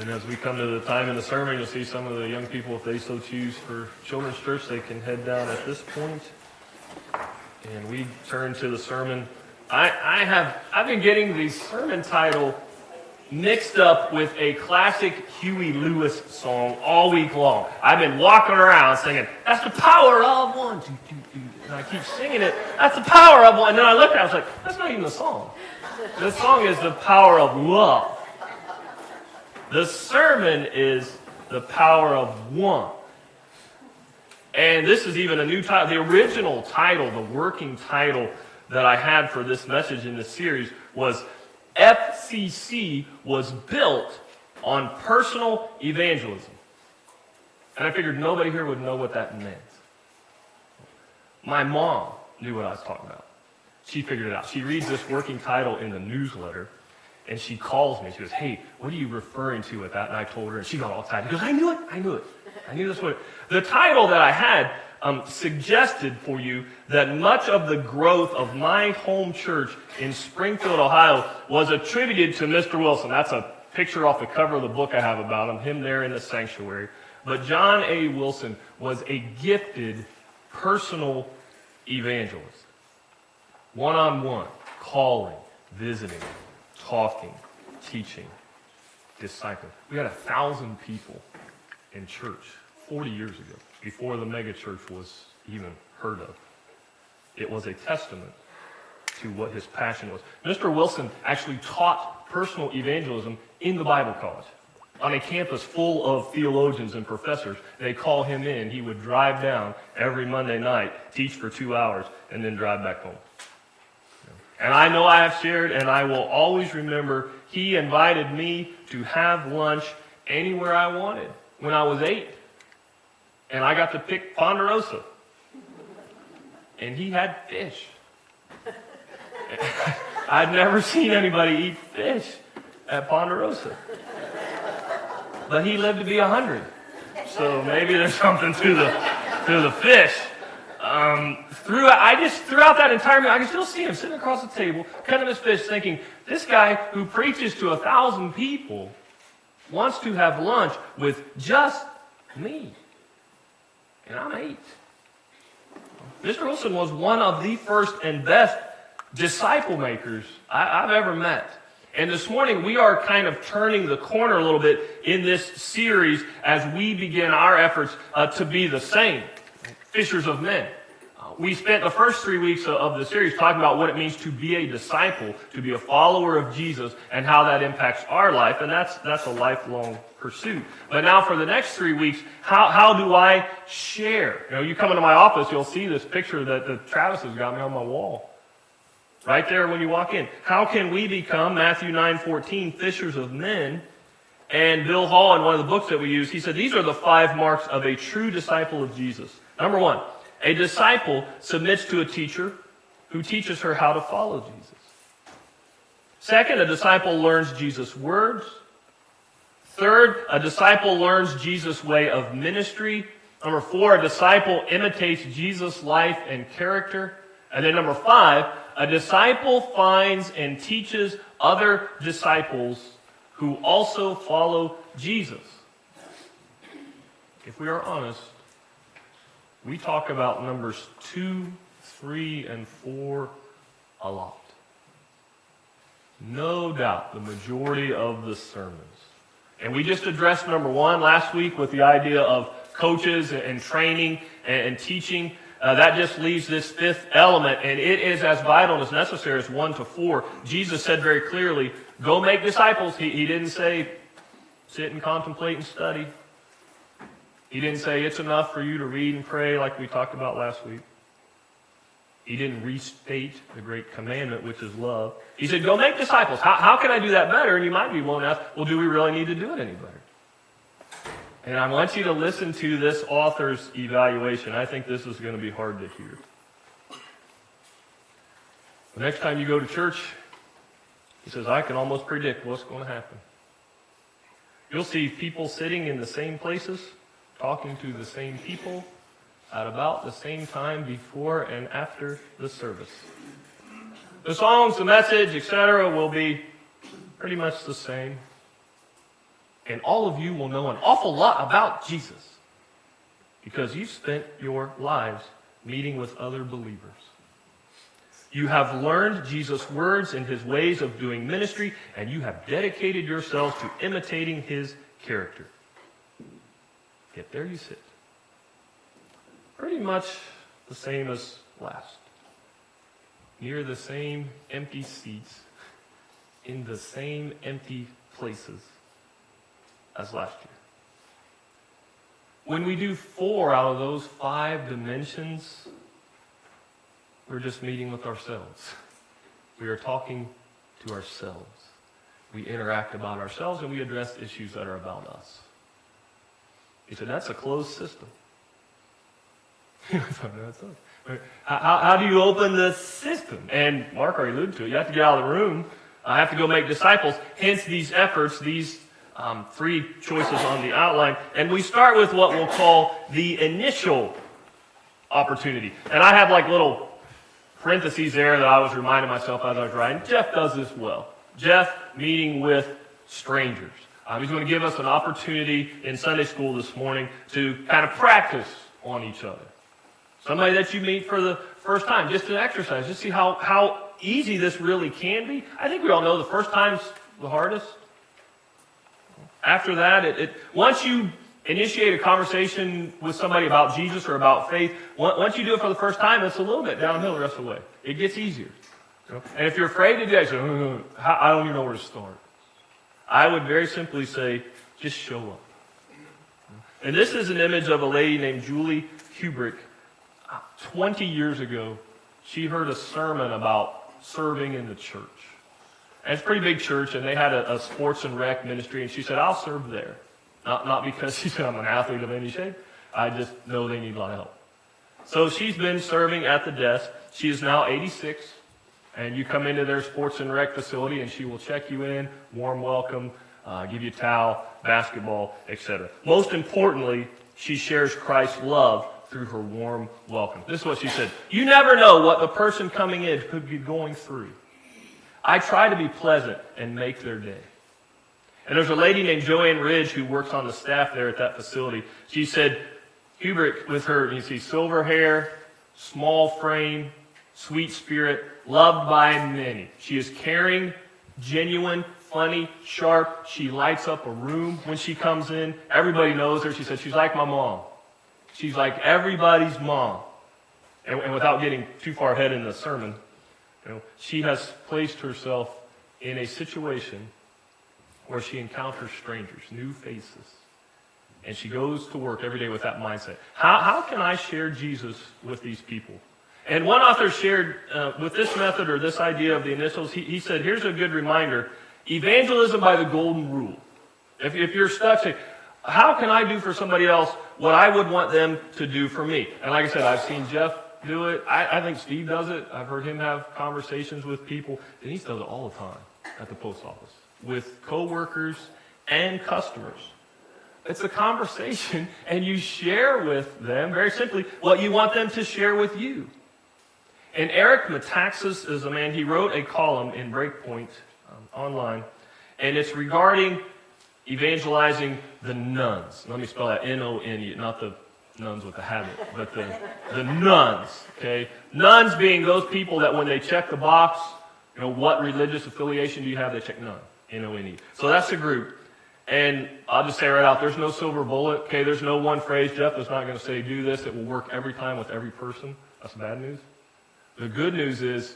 And as we come to the time in the sermon, you'll see some of the young people, if they so choose for children's church, they can head down at this point. And we turn to the sermon. I've been getting the sermon title mixed up with a classic Huey Lewis song all week long. I've been walking around singing, "That's the power of one, two, two, two." And I keep singing it, "That's the power of one." And then I looked at it, I was like, that's not even the song. The song is "The Power of Love." The sermon is "The Power of One." And this is even a new title. The original title, the working title that I had for this message in this series was FCC was built on personal evangelism. And I figured nobody here would know what that meant. My mom knew what I was talking about. She figured it out. She reads this working title in the newsletter, and she calls me. She goes, "Hey, what are you referring to with that?" And I told her, and she got all excited. She goes, I knew it. I knew this was the title that I had suggested for you that much of the growth of my home church in Springfield, Ohio, was attributed to Mr. Wilson. That's a picture off the cover of the book I have about him there in the sanctuary. But John A. Wilson was a gifted personal evangelist. One-on-one, calling, visiting, talking, teaching, discipling. We had 1,000 people in church 40 years ago, before the megachurch was even heard of. It was a testament to what his passion was. Mr. Wilson actually taught personal evangelism in the Bible college. On a campus full of theologians and professors, they call him in. He would drive down every Monday night, teach for 2 hours, and then drive back home. And I know I have shared, and I will always remember, he invited me to have lunch anywhere I wanted when I was 8. And I got to pick Ponderosa. And he had fish. I'd never seen anybody eat fish at Ponderosa. But he lived to be 100. So maybe there's something to the fish. Throughout that entire meal, I can still see him sitting across the table, cutting his fish, thinking, this guy who preaches to 1,000 people wants to have lunch with just me. And I'm 8. Mr. Wilson was one of the first and best disciple makers I've ever met. And this morning we are kind of turning the corner a little bit in this series as we begin our efforts to be the same, fishers of men. We spent the first 3 weeks of the series talking about what it means to be a disciple, to be a follower of Jesus, and how that impacts our life, and that's a lifelong pursuit. But now for the next 3 weeks, how do I share? You come into my office, you'll see this picture that Travis has got me on my wall. Right there when you walk in. How can we become, Matthew 9:14, fishers of men? And Bill Hall, in one of the books that we use, he said these are the 5 marks of a true disciple of Jesus. Number 1, a disciple submits to a teacher who teaches her how to follow Jesus. Second, a disciple learns Jesus' words. Third, a disciple learns Jesus' way of ministry. Number 4, a disciple imitates Jesus' life and character. And then number 5, a disciple finds and teaches other disciples who also follow Jesus. If we are honest, we talk about numbers 2, 3, and 4 a lot. No doubt the majority of the sermons. And we just addressed number 1 last week with the idea of coaches and training and teaching. That just leaves this 5th element, and it is as vital and as necessary as 1 to 4. Jesus said very clearly, go make disciples. He didn't say, sit and contemplate and study. He didn't say, it's enough for you to read and pray like we talked about last week. He didn't restate the great commandment, which is love. He said, go make disciples. How can I do that better? And you might be willing to ask, well, do we really need to do it any better? And I want you to listen to this author's evaluation. I think this is going to be hard to hear. The next time you go to church, he says, I can almost predict what's going to happen. You'll see people sitting in the same places, talking to the same people at about the same time before and after the service. The songs, the message, etc. will be pretty much the same. And all of you will know an awful lot about Jesus because you've spent your lives meeting with other believers. You have learned Jesus' words and his ways of doing ministry, and you have dedicated yourselves to imitating his character. Yet there you sit. Pretty much the same as last. Near the same empty seats, in the same empty places as last year. When we do 4 out of those 5 dimensions, we're just meeting with ourselves. We are talking to ourselves. We interact about ourselves and we address issues that are about us. He said, that's a closed system. How do you open the system? And Mark already alluded to it. You have to get out of the room. I have to go make disciples. Hence these efforts, these 3 choices on the outline. And we start with what we'll call the initial opportunity. And I have like little parentheses there that I was reminding myself as I was writing. Jeff does this well. Jeff meeting with strangers. He's going to give us an opportunity in Sunday school this morning to kind of practice on each other. Somebody that you meet for the first time, just an exercise, just see how easy this really can be. I think we all know the first time's the hardest. After that, once you initiate a conversation with somebody about Jesus or about faith, once you do it for the first time, it's a little bit downhill the rest of the way. It gets easier. And if you're afraid to do that, you say, I don't even know where to start. I would very simply say, just show up. And this is an image of a lady named Julie Hubrick. 20 years ago, she heard a sermon about serving in the church. And it's a pretty big church, and they had a sports and rec ministry, and she said, I'll serve there. Not because she said I'm an athlete of any shape. I just know they need a lot of help. So she's been serving at the desk. She is now 86. And you come into their sports and rec facility, and she will check you in, warm welcome, give you a towel, basketball, etc. Most importantly, she shares Christ's love through her warm welcome. This is what she said. You never know what the person coming in could be going through. I try to be pleasant and make their day. And there's a lady named Joanne Ridge who works on the staff there at that facility. She said, Hubrick with her, you see, silver hair, small frame, sweet spirit, loved by many. She is caring, genuine, funny, sharp. She lights up a room when she comes in. Everybody knows her. She said, she's like my mom. She's like everybody's mom. And without getting too far ahead in the sermon, she has placed herself in a situation where she encounters strangers, new faces. And she goes to work every day with that mindset. How can I share Jesus with these people? And one author shared with this method or this idea of the initials, he said, here's a good reminder, evangelism by the golden rule. If you're stuck, say, how can I do for somebody else what I would want them to do for me? And like I said, I've seen Jeff do it. I think Steve does it. I've heard him have conversations with people. Denise does it all the time at the post office with coworkers and customers. It's a conversation, and you share with them, very simply, what you want them to share with you. And Eric Metaxas is a man, he wrote a column in Breakpoint online, and it's regarding evangelizing the nuns. Let me spell that, N-O-N-E, not the nuns with the habit, but the nuns, okay? Nuns being those people that when they check the box, what religious affiliation do you have? They check none, N-O-N-E. So that's the group. And I'll just say right out, there's no silver bullet, okay? There's no one phrase. Jeff is not going to say, do this. It will work every time with every person. That's bad news. The good news is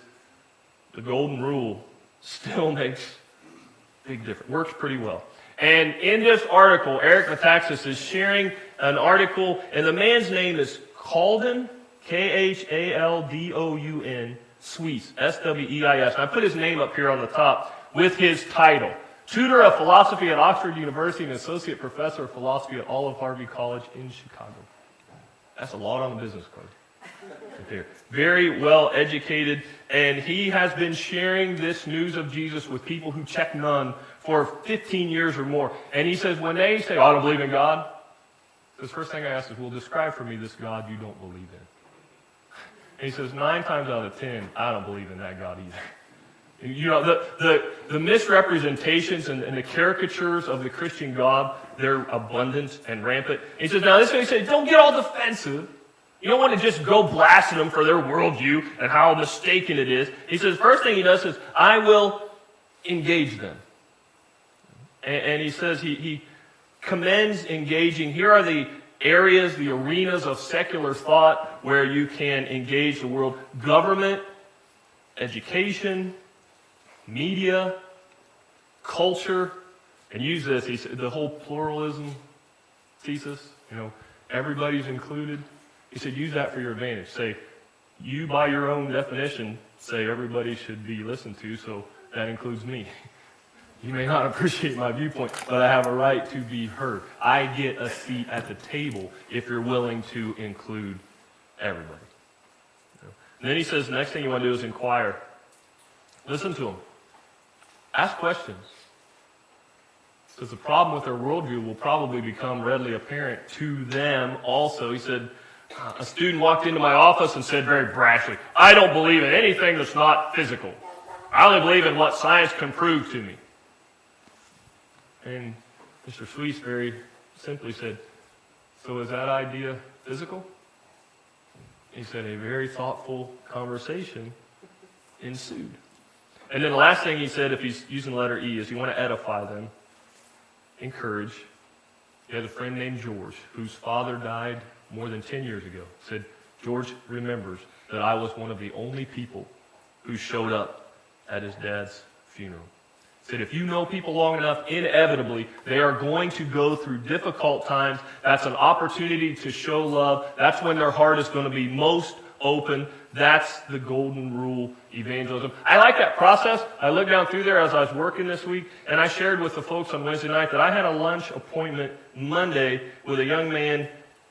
the golden rule still makes a big difference. Works pretty well. And in this article, Eric Metaxas is sharing an article, and the man's name is Khaldoun, Khaldoun, Sweis, S-W-E-I-S. And I put his name up here on the top with his title. Tutor of philosophy at Oxford University and associate professor of philosophy at Olive Harvey College in Chicago. That's a lot on the business card. Right there. Very well educated, and he has been sharing this news of Jesus with people who check none for 15 years or more. And he says, when they say, I don't believe in God, the first thing I ask is, well, describe for me this God you don't believe in. And he says, 9 times out of 10, I don't believe in that God either. You know, the misrepresentations and the caricatures of the Christian God, they're abundant and rampant. He says, now this way he said, don't get all defensive. You don't want to just go blasting them for their worldview and how mistaken it is. He says, first thing he does is, I will engage them. And he says he commends engaging. Here are the areas, the arenas of secular thought where you can engage the world. Government, education, media, culture, and use this, he said, the whole pluralism thesis, you know, everybody's included. He said, use that for your advantage. Say, you by your own definition, say everybody should be listened to, so that includes me. You may not appreciate my viewpoint, but I have a right to be heard. I get a seat at the table if you're willing to include everybody. And then he says, the next thing you want to do is inquire. Listen to them. Ask questions. Because the problem with their worldview will probably become readily apparent to them also. He said, a student walked into my office and said very brashly, I don't believe in anything that's not physical. I only believe in what science can prove to me. And Mr. Sweets very simply said, so is that idea physical? He said a very thoughtful conversation ensued. And then the last thing he said, if he's using the letter E, is you want to edify them, encourage. He had a friend named George, whose father died more than 10 years ago. Said, George remembers that I was one of the only people who showed up at his dad's funeral. Said, if you know people long enough, inevitably, they are going to go through difficult times. That's an opportunity to show love. That's when their heart is going to be most open. That's the golden rule evangelism. I like that process. I looked down through there as I was working this week, and I shared with the folks on Wednesday night that I had a lunch appointment Monday with a young man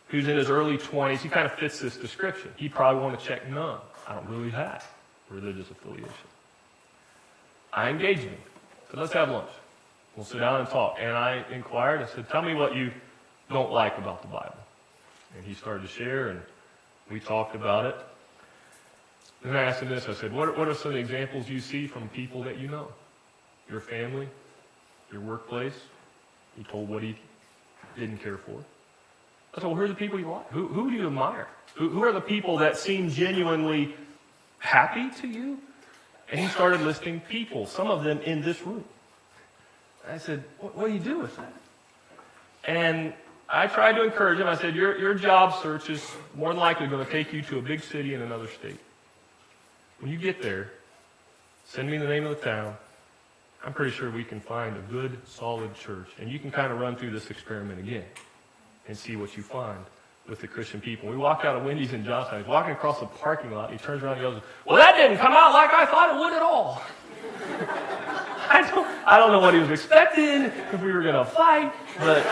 who's in his early 20s. He kind of fits this description. He'd probably want to check none. I don't really have religious affiliation. I engaged him. So let's have lunch. We'll sit down and talk. And I inquired. I said, tell me what you don't like about the Bible. And he started to share, and we talked about it. Then I asked him this. I said, what are some of the examples you see from people that you know? Your family, your workplace. He told what he didn't care for. I said, well, who are the people you like? Who do you admire? Who are the people that seem genuinely happy to you? And he started listing people, some of them in this room. I said, what do you do with that? And I tried to encourage him. I said, your job search is more than likely going to take you to a big city in another state. When you get there, send me the name of the town. I'm pretty sure we can find a good, solid church. And you can kind of run through this experiment again and see what you find with the Christian people. We walked out of Wendy's in Johnstown. He's walking across the parking lot. He turns around and goes, well, that didn't come out like I thought it would at all. I don't know what he was expecting, if we were going to fight, but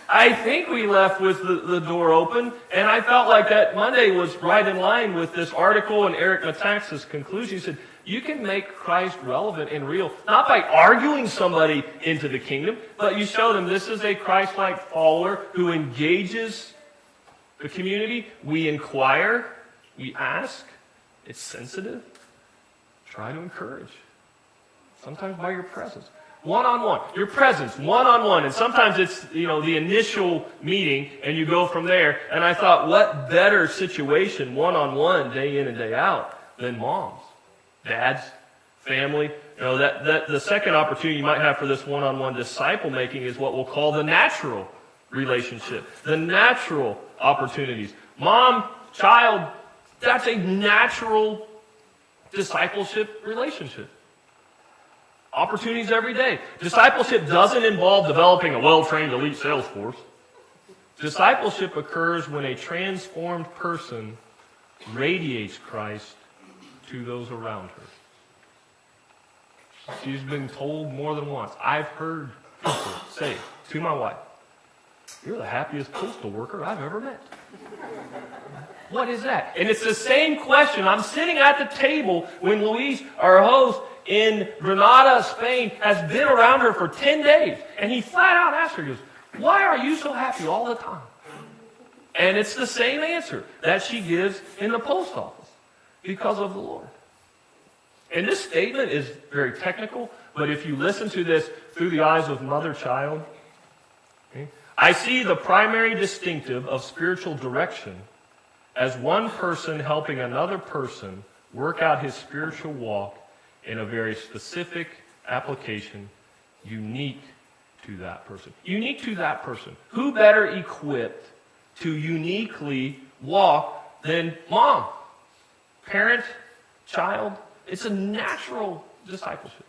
I think we left with the door open, and I felt like that Monday was right in line with this article and Eric Metaxas' conclusion. He said, you can make Christ relevant and real, not by arguing somebody into the kingdom, but you show them this is a Christ-like follower who engages the community. We inquire, we ask, it's sensitive. Try to encourage. Sometimes by your presence. One-on-one. Your presence, one-on-one. And sometimes it's, the initial meeting, and you go from there. And I thought, what better situation, one-on-one, day in and day out, than moms, dads, family. That the second opportunity you might have for this one-on-one disciple making is what we'll call the natural relationship. The natural opportunities. Mom, child, that's a natural discipleship relationship. Opportunities every day. Discipleship doesn't involve developing a well-trained elite sales force. Discipleship occurs when a transformed person radiates Christ to those around her. She's been told more than once. I've heard people say to my wife, you're the happiest postal worker I've ever met. What is that? And it's the same question. I'm sitting at the table when Luis, our host in Granada, Spain, has been around her for 10 days. And he flat out asked her, he goes, why are you so happy all the time? And it's the same answer that she gives in the post office. Because of the Lord. And this statement is very technical, but if you listen to this through the eyes of mother-child, okay, I see the primary distinctive of spiritual direction as one person helping another person work out his spiritual walk in a very specific application, unique to that person. Unique to that person. Who better equipped to uniquely walk than mom? Parent, child. It's a natural discipleship.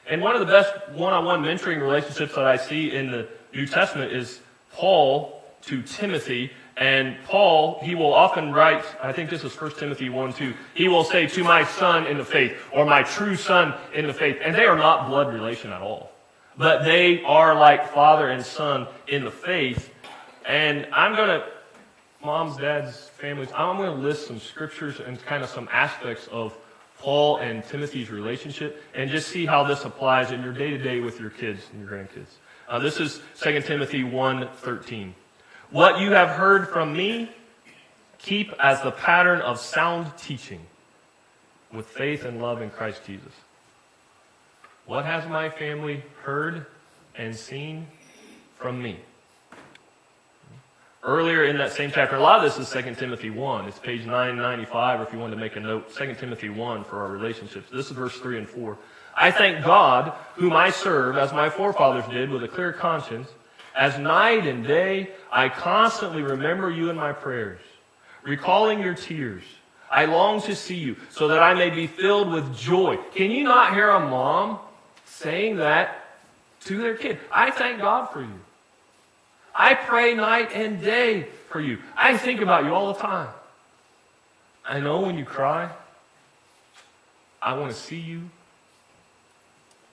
And one of the best one-on-one mentoring relationships that I see in the New Testament is Paul to Timothy. And Paul, he will often write, I think this is 1 Timothy 1:2, he will say, to my son in the faith, or my true son in the faith. And they are not blood relation at all. But they are like father and son in the faith. And I'm going to, moms, dads, families, I'm going to list some scriptures and kind of some aspects of Paul and Timothy's relationship and just see how this applies in your day-to-day with your kids and your grandkids. This is 2 Timothy 1:13. What you have heard from me, keep as the pattern of sound teaching with faith and love in Christ Jesus. What has my family heard and seen from me? Earlier in that same chapter, a lot of this is 2 Timothy 1. It's page 995, or if you want to make a note, 2 Timothy 1 for our relationships. This is verse 3 and 4. I thank God, whom I serve, as my forefathers did, with a clear conscience. As night and day, I constantly remember you in my prayers, recalling your tears. I long to see you, so that I may be filled with joy. Can you not hear a mom saying that to their kid? I thank God for you. I pray night and day for you. I think about you all the time. I know when you cry, I want to see you,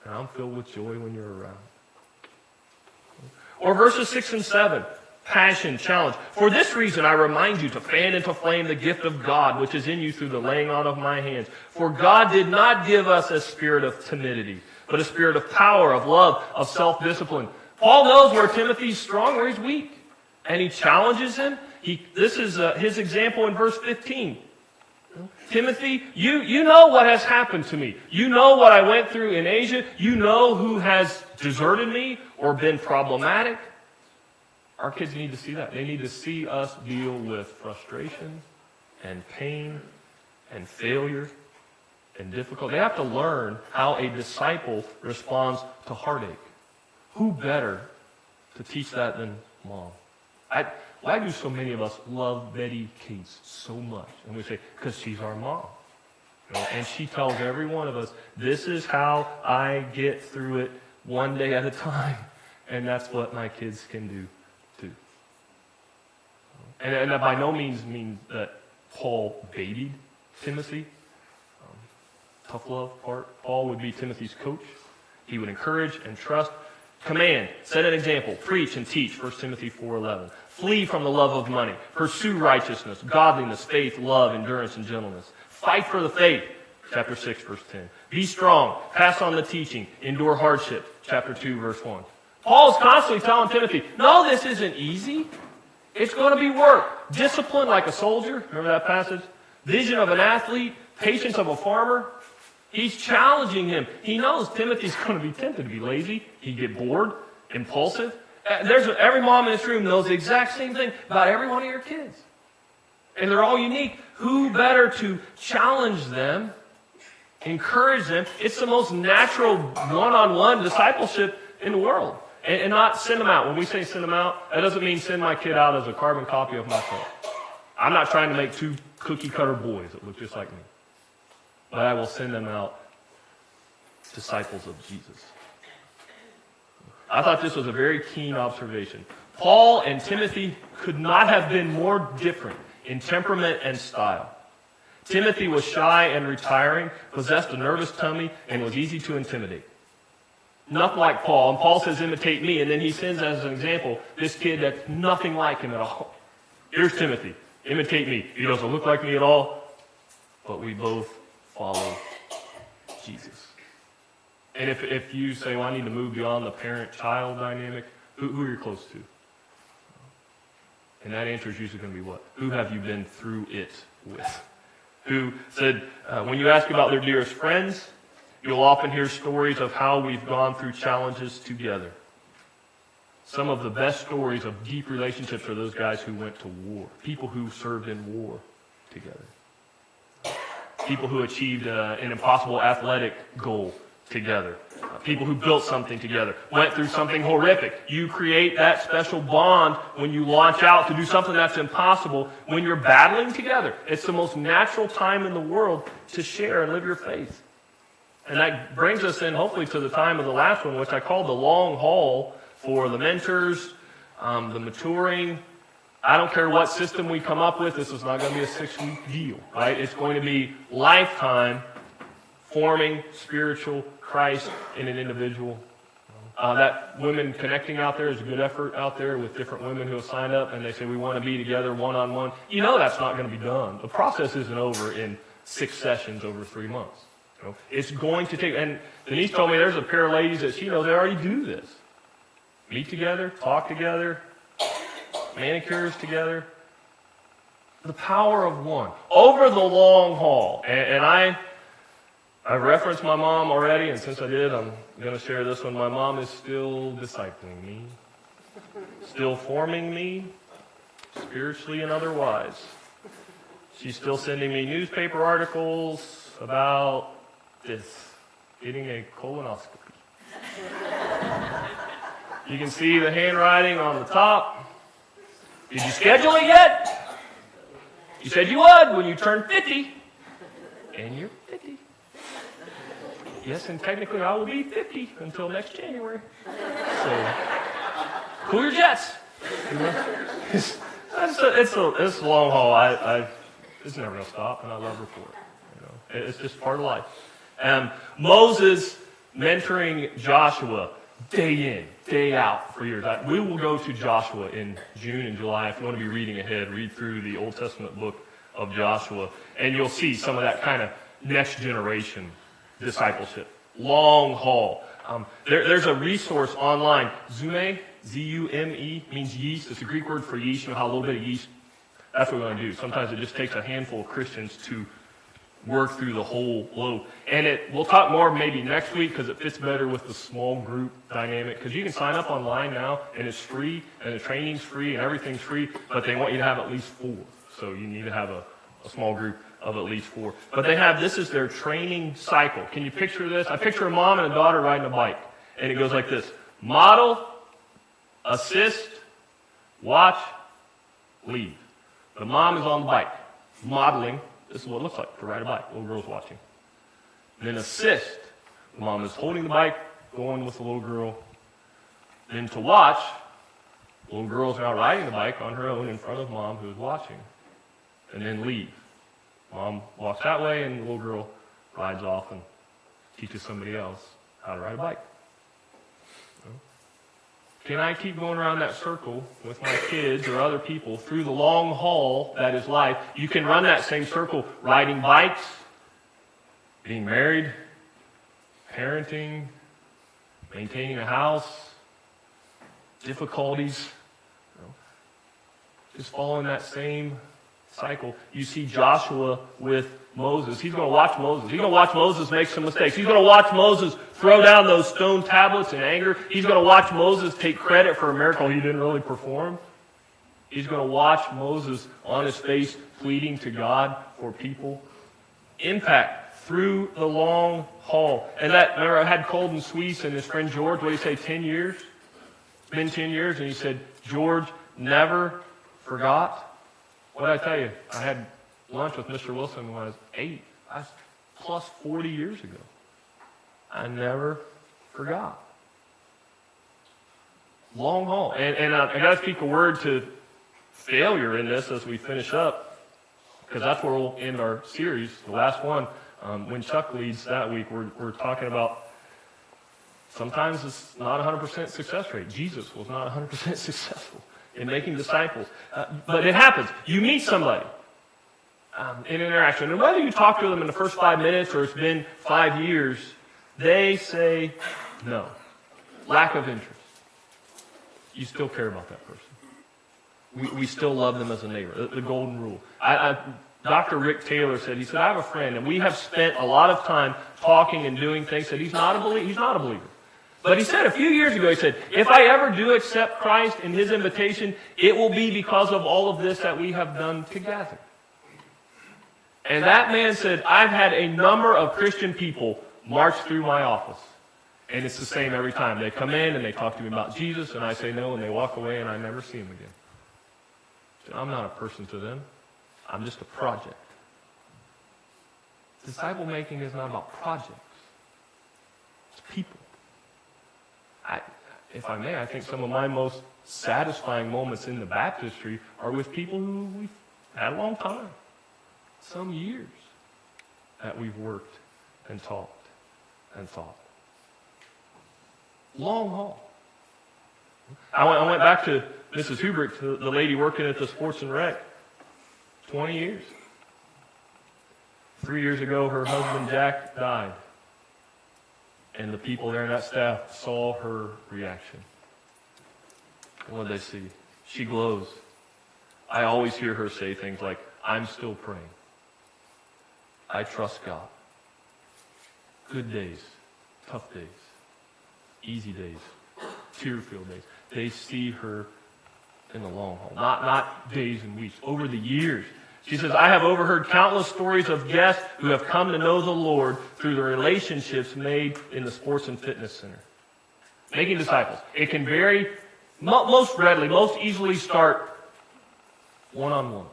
and I'm filled with joy when you're around. Or verses 6 and 7, passion, challenge. For this reason I remind you to fan into flame the gift of God, which is in you through the laying on of my hands. For God did not give us a spirit of timidity, but a spirit of power, of love, of self-discipline. Paul knows where Timothy's strong, where he's weak. And he challenges him. This is his example in verse 15. Timothy, you know what has happened to me. You know what I went through in Asia. You know who has deserted me or been problematic. Our kids need to see that. They need to see us deal with frustration and pain and failure and difficulty. They have to learn how a disciple responds to heartache. Who better to teach that than mom? Why do so many of us love Betty Cates so much? And we say, because she's our mom. You know, and she tells every one of us, this is how I get through it one day at a time. And that's what my kids can do too. And that by no means means that Paul babied Timothy. Tough love part. Paul would be Timothy's coach. He would encourage and trust. Command, set an example, preach and teach, 1 Timothy 4:11. Flee from the love of money. Pursue righteousness, godliness, faith, love, endurance, and gentleness. Fight for the faith, chapter 6, verse 10. Be strong, pass on the teaching, endure hardship, chapter 2, verse 1. Paul is constantly telling Timothy, no, this isn't easy. It's going to be work. Discipline like a soldier, remember that passage? Vision of an athlete, patience of a farmer. He's challenging him. He knows Timothy's going to be tempted to be lazy. He'd get bored, impulsive. Every mom in this room knows the exact same thing about every one of your kids. And they're all unique. Who better to challenge them, encourage them? It's the most natural one-on-one discipleship in the world. And not send them out. When we say send them out, that doesn't mean send my kid out as a carbon copy of myself. I'm not trying to make two cookie-cutter boys that look just like me. But I will send them out disciples of Jesus. I thought this was a very keen observation. Paul and Timothy could not have been more different in temperament and style. Timothy was shy and retiring, possessed a nervous tummy, and was easy to intimidate. Nothing like Paul. And Paul says, imitate me. And then he sends as an example this kid that's nothing like him at all. Here's Timothy. Imitate me. He doesn't look like me at all, but we both follow Jesus. And if you say, well, I need to move beyond the parent-child dynamic, who are you close to? And that answer is usually going to be what? Who have you been through it with? who said, when you ask about their dearest friends, you'll often hear stories of how we've gone through challenges together. Some of the best stories of deep relationships are those guys who went to war, people who served in war together, people who achieved an impossible athletic goal together, people who built something together, went through something horrific. You create that special bond when you launch out to do something that's impossible, when you're battling together. It's the most natural time in the world to share and live your faith. And that brings us in, hopefully, to the time of the last one, which I call the long haul for the mentors, the maturing. I don't care what system we come up with. This is not going to be a 6-week deal, right? It's going to be lifetime forming spiritual Christ in an individual. That women connecting out there is a good effort out there with different women who have signed up, and they say, we want to be together one-on-one. You know that's not going to be done. The process isn't over in 6 sessions over 3 months. You know, it's going to take, and Denise told me there's a pair of ladies that she knows they already do this. Meet together, talk together, manicures together. The power of one. Over the long haul. And I referenced my mom already, and since I did, I'm going to share this one. My mom is still discipling me, still forming me, spiritually and otherwise. She's still sending me newspaper articles about this, getting a colonoscopy. You can see the handwriting on the top. Did you schedule it yet? You said you would when you turned 50. And you're 50. Yes, and technically I will be 50 until next January. So, cool your jets. It's a long haul. It's never going to stop, and I love her for it. You know, it's just part of life. Moses mentoring Joshua day in, day out for years. We will go to Joshua in June and July. If you want to be reading ahead, read through the Old Testament book of Joshua, and you'll see some of that kind of next generation discipleship. Long haul. There's a resource online. Zume, Z-U-M-E, means yeast. It's a Greek word for yeast. You know how a little bit of yeast, that's what we want to do. Sometimes it just takes a handful of Christians to work through the whole load. And we'll talk more maybe next week because it fits better with the small group dynamic. Because you can sign up online now, and it's free, and the training's free, and everything's free, but they want you to have at least 4. So you need to have a small group of at least 4. But this is their training cycle. Can you picture this? I picture a mom and a daughter riding a bike, and it goes like this. Model, assist, watch, lead. The mom is on the bike, modeling. This is what it looks like to ride a bike. Little girl's watching. And then assist. The mom is holding the bike, going with the little girl. Then to watch, the little girl's now riding the bike on her own in front of mom who's watching. And then lead. Mom walks that way, and the little girl rides off and teaches somebody else how to ride a bike. Can I keep going around that circle with my kids or other people through the long haul that is life? You can run that same circle riding bikes, being married, parenting, maintaining a house, difficulties. Just following that same cycle. You see Joshua with Moses. He's going to watch Moses. He's going to watch Moses make some mistakes. He's going to watch Moses throw down those stone tablets in anger. He's going to watch Moses take credit for a miracle he didn't really perform. He's going to watch Moses on his face pleading to God for people. Impact through the long haul. And remember I had Colton Suisse and his friend George, what did he say, 10 years? It's been 10 years, and he said, George never forgot. What did I tell you? I had lunch with Mr. Wilson when I was 8. That's plus 40 years ago. I never forgot. Long haul. And I got to speak a word to failure in this as we finish up, because that's where we'll end our series, the last one. When Chuck leads that week, we're talking about sometimes it's not 100% success rate. Jesus was not 100% successful in making disciples. But it happens. You meet somebody in interaction, and whether you talk to them in the first 5 minutes or it's been 5 years, they say no. Lack of interest. You still care about that person. We still love them as a neighbor. The golden rule. Dr. Rick Taylor said, he said, I have a friend, and we have spent a lot of time talking and doing things that he's not a believer. But he said a few years ago, he said, if I ever do accept Christ and his invitation, it will be because of all of this that we have done together. And that man said, I've had a number of Christian people march through my office. And it's the same every time. They come in and they talk to me about Jesus, and I say no, and they walk away, and I never see them again. So I'm not a person to them. I'm just a project. Disciple making is not about projects. It's people. If I may, I think some of my most satisfying moments in the baptistry are with people who we've had a long time. Some years that we've worked and talked and thought. Long haul. I went back to Mrs. Hubrick, the lady working at the Sports and Rec, 20 years. 3 years ago, her husband Jack died. And the people there in that staff saw her reaction. And what did they see? She glows. I always hear her say things like, I'm still praying. I trust God. Good days, tough days, easy days, tear-filled days. They see her in the long haul, not days and weeks, over the years. She says, I have overheard countless stories of guests who have come to know the Lord through the relationships made in the sports and fitness center. Making disciples. It can very, most readily, most easily start one-on-one.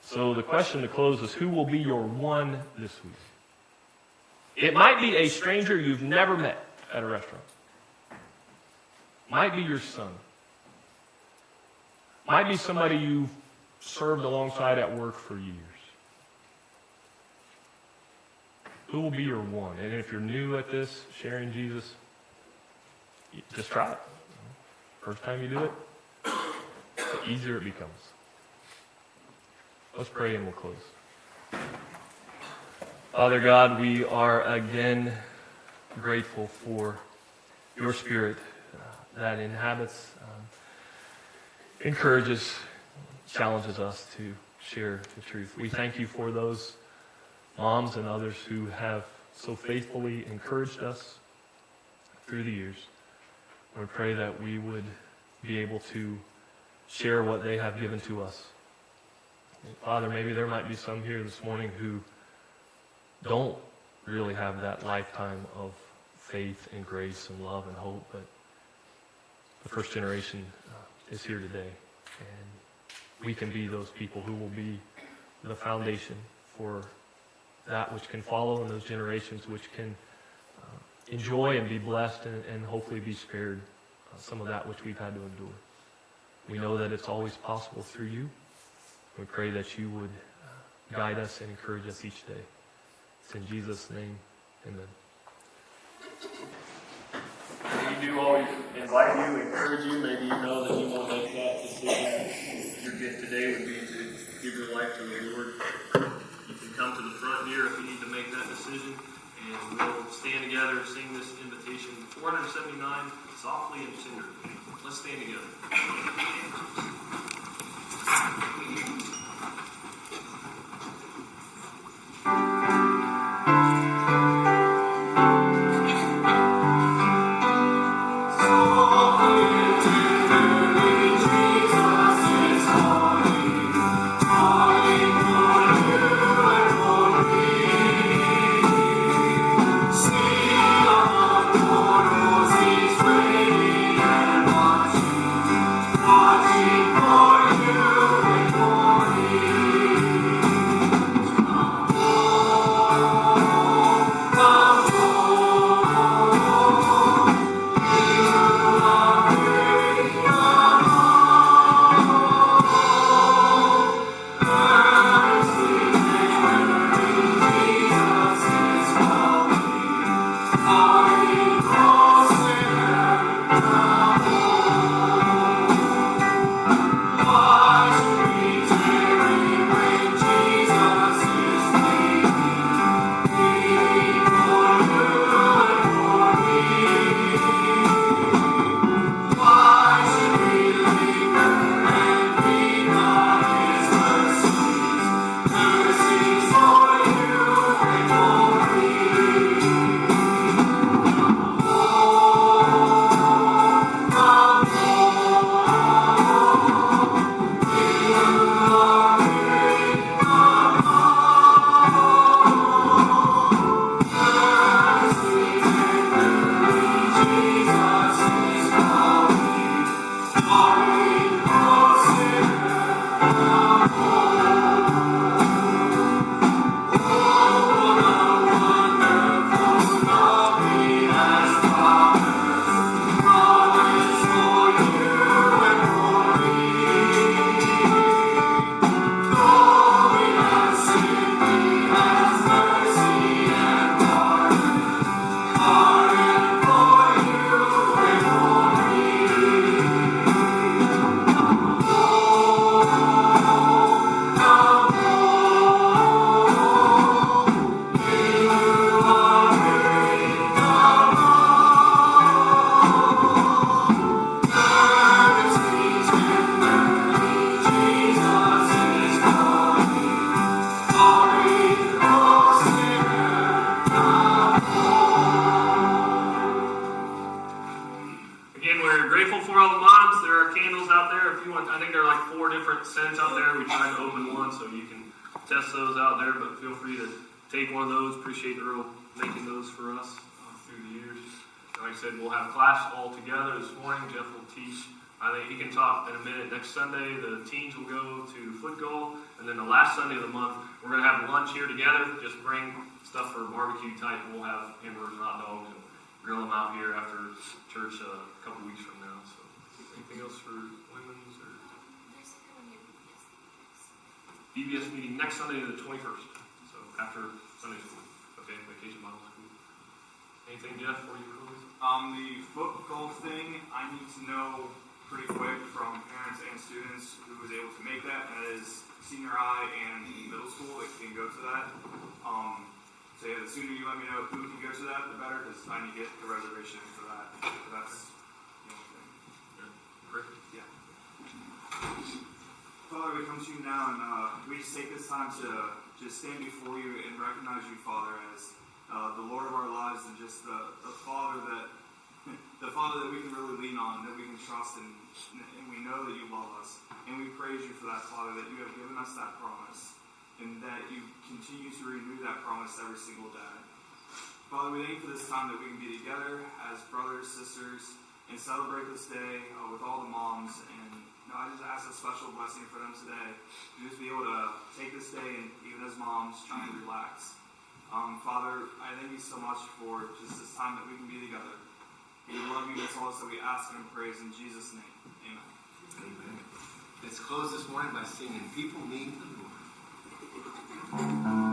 So the question to close is, who will be your one this week? It might be a stranger you've never met at a restaurant. Might be your son. Might be somebody you've served alongside at work for years. Who will be your one? And if you're new at this, sharing Jesus, just try it. First time you do it, the easier it becomes. Let's pray and we'll close. Father God, we are again grateful for your Spirit that inhabits, encourages, challenges us to share the truth. We thank you for those moms and others who have so faithfully encouraged us through the years. We pray that we would be able to share what they have given to us. And Father, maybe there might be some here this morning who don't really have that lifetime of faith and grace and love and hope, but the first generation is here today. And we can be those people who will be the foundation for that which can follow and those generations which can enjoy and be blessed and hopefully be spared some of that which we've had to endure. We know that it's always possible through you. We pray that you would guide us and encourage us each day. It's in Jesus' name, amen. We do always invite you, encourage you. Maybe you know that you will make that decision. Your gift today would be to give your life to the Lord. You can come to the front here if you need to make that decision. And we'll stand together and sing this invitation. 479, softly and tenderly. Let's stand together. Watching for you and for test those out there, but feel free to take one of those. Appreciate Earl making those for us through the years. Like I said, we'll have class all together this morning. Jeff will teach. I think he can talk in a minute. Next Sunday, the teens will go to foot goal. And then the last Sunday of the month, we're going to have lunch here together. Just bring stuff for barbecue type. We'll have hamburgers and hot dogs and grill them out here after church a couple weeks from now. So, anything else for women's or VBS meeting next Sunday, the 21st. So after Sunday school. Okay, vacation Bible school. Anything, Jeff, before you close? The foot goal thing, I need to know pretty quick from parents and students who was able to make that. That is senior high and middle school that can go to that. So yeah, the sooner you let me know who can go to that, the better, because I need to get the reservation for that. So that's the only thing. Great. Yeah. Father, we come to you now, and we just take this time to just stand before you and recognize you, Father, as the Lord of our lives, and just the Father that we can really lean on, that we can trust in, and we know that you love us. And we praise you for that, Father, that you have given us that promise, and that you continue to renew that promise every single day. Father, we thank you for this time that we can be together as brothers, sisters, and celebrate this day with all the moms. And I just ask a special blessing for them today, to just be able to take this day and, even as moms, try and relax. Father, I thank you so much for just this time that we can be together. We love you, that's all that we ask and praise in Jesus' name. Amen. Amen. Let's close this morning by singing People Need the Lord.